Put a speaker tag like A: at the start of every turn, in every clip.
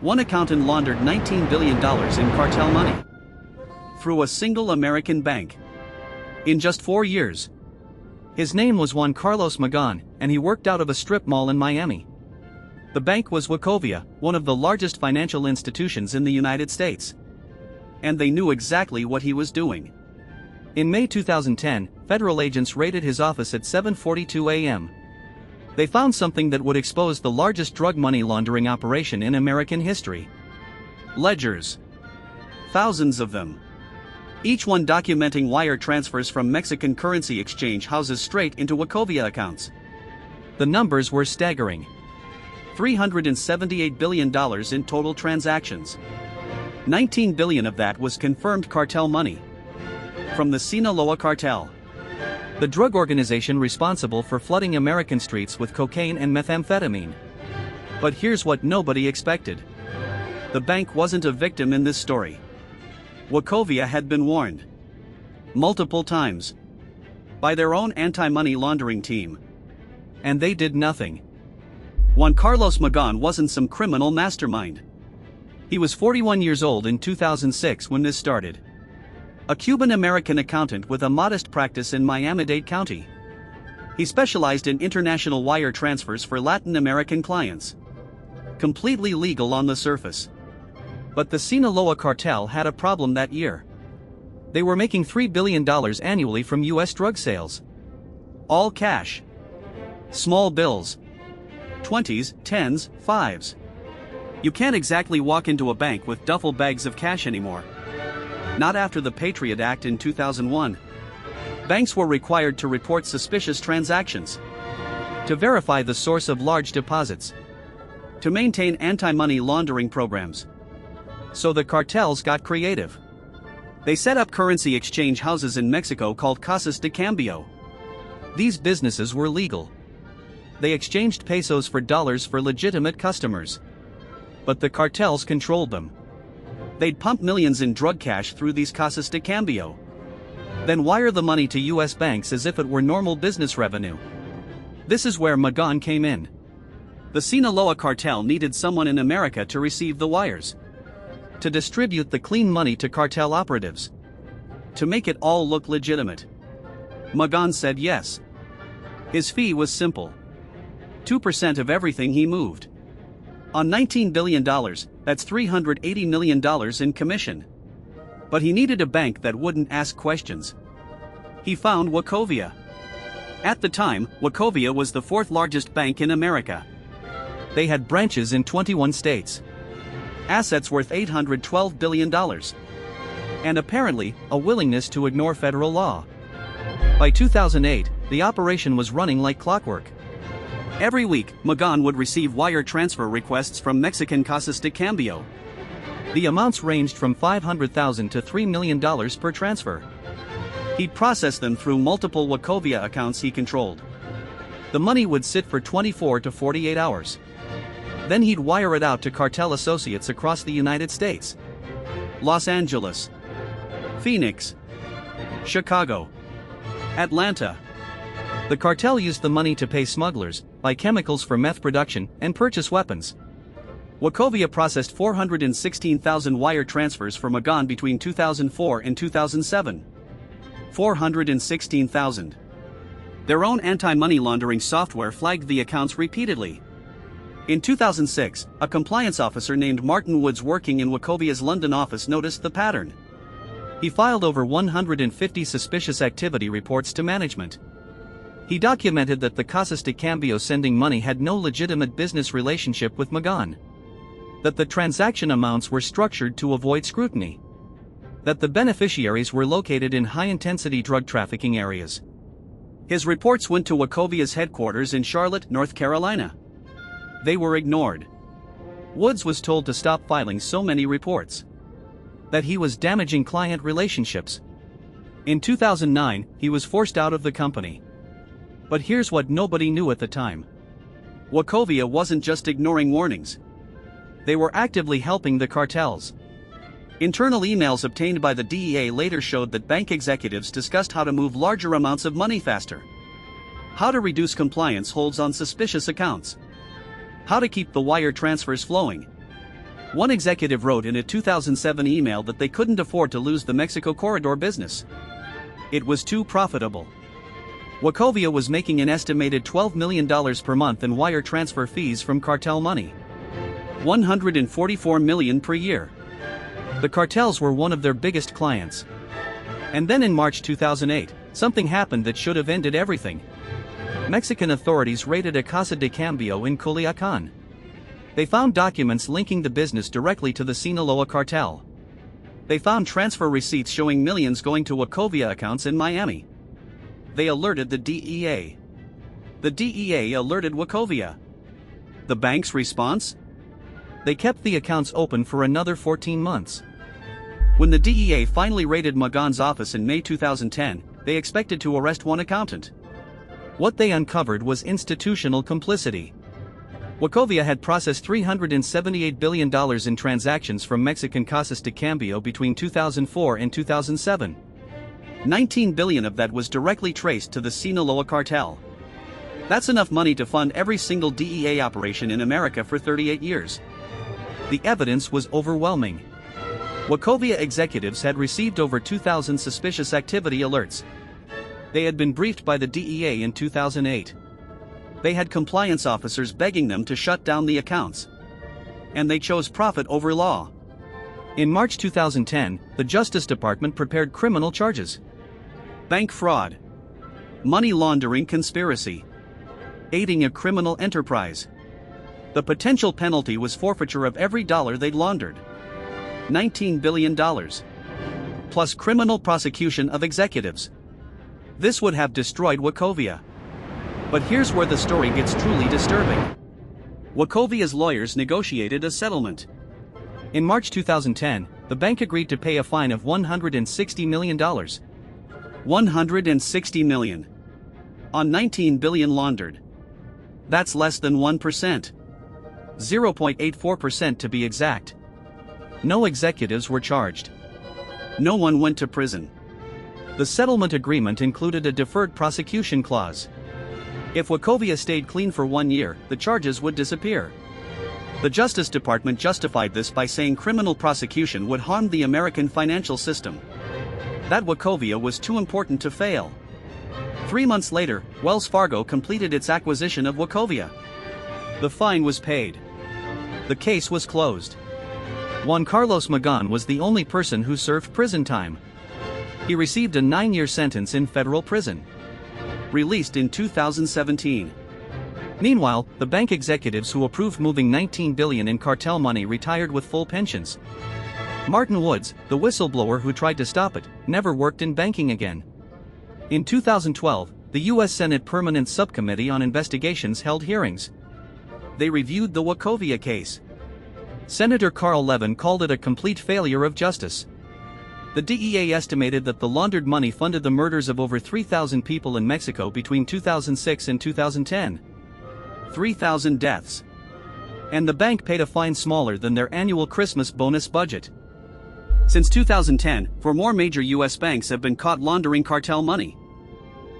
A: One accountant laundered $19 billion in cartel money through a single American bank in just 4 years. His name was Juan Carlos Magán, and he worked out of a strip mall in Miami. The bank was Wachovia, one of the largest financial institutions in the United States. And they knew exactly what he was doing. In May 2010, federal agents raided his office at 7:42 a.m. They found something that would expose the largest drug money laundering operation in American history. Ledgers. Thousands of them. Each one documenting wire transfers from Mexican currency exchange houses straight into Wachovia accounts. The numbers were staggering. $378 billion in total transactions. $19 billion of that was confirmed cartel money from the Sinaloa cartel, the drug organization responsible for flooding American streets with cocaine and methamphetamine. But here's what nobody expected. The bank wasn't a victim in this story. Wachovia had been warned multiple times by their own anti-money laundering team. And they did nothing. Juan Carlos Magán wasn't some criminal mastermind. He was 41 years old in 2006 when this started. A Cuban-American accountant with a modest practice in Miami-Dade County. He specialized in international wire transfers for Latin American clients. Completely legal on the surface. But the Sinaloa cartel had a problem that year. They were making $3 billion annually from U.S. drug sales. All cash. Small bills. 20s, 10s, 5s. You can't exactly walk into a bank with duffel bags of cash anymore. Not after the Patriot Act in 2001. Banks were required to report suspicious transactions, to verify the source of large deposits, to maintain anti-money laundering programs. So the cartels got creative. They set up currency exchange houses in Mexico called casas de cambio. These businesses were legal. They exchanged pesos for dollars for legitimate customers. But the cartels controlled them. They'd pump millions in drug cash through these casas de cambio, then wire the money to U.S. banks as if it were normal business revenue. This is where Magán came in. The Sinaloa cartel needed someone in America to receive the wires, to distribute the clean money to cartel operatives, to make it all look legitimate. Magán said yes. His fee was simple. 2% of everything he moved. On $19 billion, that's $380 million in commission. But he needed a bank that wouldn't ask questions. He found Wachovia. At the time, Wachovia was the fourth largest bank in America. They had branches in 21 states. Assets worth $812 billion. And apparently, a willingness to ignore federal law. By 2008, the operation was running like clockwork. Every week, Magán would receive wire transfer requests from Mexican casas de cambio. The amounts ranged from $500,000 to $3 million per transfer. He'd process them through multiple Wachovia accounts he controlled. The money would sit for 24 to 48 hours. Then he'd wire it out to cartel associates across the United States. Los Angeles, Phoenix, Chicago, Atlanta. The cartel used the money to pay smugglers, buy chemicals for meth production, and purchase weapons. Wachovia processed 416,000 wire transfers for Magán between 2004 and 2007. 416,000. Their own anti-money laundering software flagged the accounts repeatedly. In 2006, a compliance officer named Martin Woods working in Wachovia's London office noticed the pattern. He filed over 150 suspicious activity reports to management. He documented that the casas de cambio sending money had no legitimate business relationship with Magán. That the transaction amounts were structured to avoid scrutiny. That the beneficiaries were located in high-intensity drug trafficking areas. His reports went to Wachovia's headquarters in Charlotte, North Carolina. They were ignored. Woods was told to stop filing so many reports. That he was damaging client relationships. In 2009, he was forced out of the company. But here's what nobody knew at the time. Wachovia wasn't just ignoring warnings. They were actively helping the cartels. Internal emails obtained by the DEA later showed that bank executives discussed how to move larger amounts of money faster. How to reduce compliance holds on suspicious accounts. How to keep the wire transfers flowing. One executive wrote in a 2007 email that they couldn't afford to lose the Mexico corridor business. It was too profitable. Wachovia was making an estimated $12 million per month in wire transfer fees from cartel money. $144 million per year. The cartels were one of their biggest clients. And then in March 2008, something happened that should have ended everything. Mexican authorities raided a Casa de Cambio in Culiacán. They found documents linking the business directly to the Sinaloa cartel. They found transfer receipts showing millions going to Wachovia accounts in Miami. They alerted the DEA. The DEA alerted Wachovia. The bank's response? They kept the accounts open for another 14 months. When the DEA finally raided Magán's office in May 2010, they expected to arrest one accountant. What they uncovered was institutional complicity. Wachovia had processed $378 billion in transactions from Mexican Casas de Cambio between 2004 and 2007. $19 billion of that was directly traced to the Sinaloa cartel. That's enough money to fund every single DEA operation in America for 38 years. The evidence was overwhelming. Wachovia executives had received over 2,000 suspicious activity alerts. They had been briefed by the DEA in 2008. They had compliance officers begging them to shut down the accounts. And they chose profit over law. In March 2010, the Justice Department prepared criminal charges. Bank fraud. Money laundering conspiracy. Aiding a criminal enterprise. The potential penalty was forfeiture of every dollar they'd laundered. $19 billion. Plus criminal prosecution of executives. This would have destroyed Wachovia. But here's where the story gets truly disturbing. Wachovia's lawyers negotiated a settlement. In March 2010, the bank agreed to pay a fine of $160 million. $160 million. On $19 billion laundered. That's less than 1%. 0.84% to be exact. No executives were charged. No one went to prison. The settlement agreement included a deferred prosecution clause. If Wachovia stayed clean for 1 year, the charges would disappear. The Justice Department justified this by saying criminal prosecution would harm the American financial system. That Wachovia was too important to fail. 3 months later, Wells Fargo completed its acquisition of Wachovia. The fine was paid. The case was closed. Juan Carlos Magán was the only person who served prison time. He received a 9-year sentence in federal prison. Released in 2017. Meanwhile, the bank executives who approved moving $19 billion in cartel money retired with full pensions. Martin Woods, the whistleblower who tried to stop it, never worked in banking again. In 2012, the U.S. Senate Permanent Subcommittee on Investigations held hearings. They reviewed the Wachovia case. Senator Carl Levin called it a complete failure of justice. The DEA estimated that the laundered money funded the murders of over 3,000 people in Mexico between 2006 and 2010. 3,000 deaths. And the bank paid a fine smaller than their annual Christmas bonus budget. Since 2010, 4 more major U.S. banks have been caught laundering cartel money.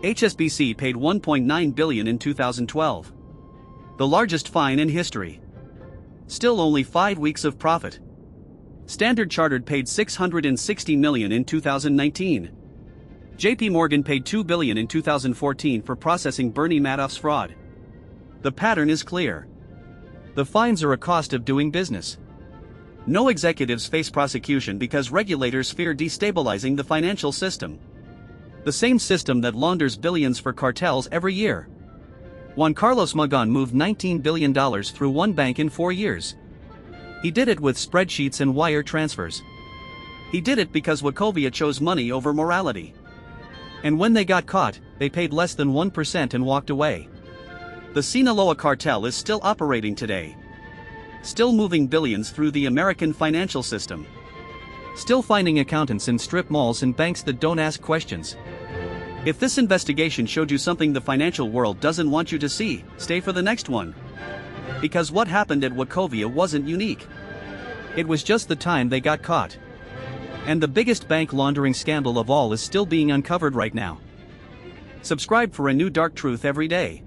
A: HSBC paid $1.9 billion in 2012. The largest fine in history. Still only 5 weeks of profit. Standard Chartered paid $660 million in 2019. JP Morgan paid $2 billion in 2014 for processing Bernie Madoff's fraud. The pattern is clear. The fines are a cost of doing business. No executives face prosecution because regulators fear destabilizing the financial system. The same system that launders billions for cartels every year. Juan Carlos Magán moved $19 billion through one bank in 4 years. He did it with spreadsheets and wire transfers. He did it because Wachovia chose money over morality. And when they got caught, they paid less than 1% and walked away. The Sinaloa cartel is still operating today. Still moving billions through the American financial system. Still finding accountants in strip malls and banks that don't ask questions. If this investigation showed you something the financial world doesn't want you to see, stay for the next one. Because what happened at Wachovia wasn't unique. It was just the time they got caught. And the biggest bank laundering scandal of all is still being uncovered right now. Subscribe for a new dark truth every day.